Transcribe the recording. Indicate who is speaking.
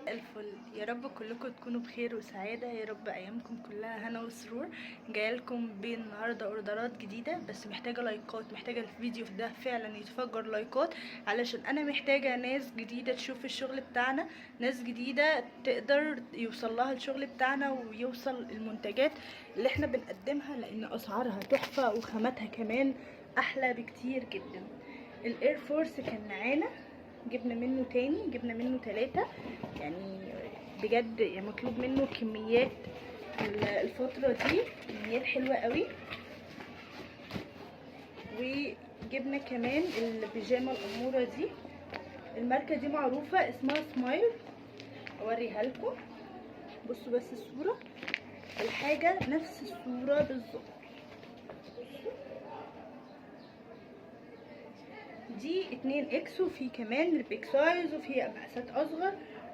Speaker 1: الفل. يا رب كلكم تكونوا بخير وسعاده، يا رب ايامكم كلها هنا وسرور. جايلكم بين النهارده اوردرات جديده، بس محتاجه لايكات، محتاجه الفيديو ده فعلا يتفجر لايكات، علشان انا محتاجه ناس جديده تشوف الشغل بتاعنا، ناس جديده تقدر يوصل لها الشغل بتاعنا ويوصل المنتجات اللي احنا بنقدمها، لان اسعارها تحفه وخاماتها كمان احلى بكتير جدا. الاير فورس كان معانا، جبنا منه تاني، جبنا منه 3 يعني، بجد يعني مطلوب منه كميات الفترة دي، كميات حلوة قوي. وجبنا كمان البيجامة الأمورة دي، الماركة دي معروفة اسمها سمايل، اوريها لكم. بصوا بس الصورة، الحاجة نفس الصورة بالظبط. دي 2 اكس، وفي كمان البيك سايز، وفي مقاسات اصغر،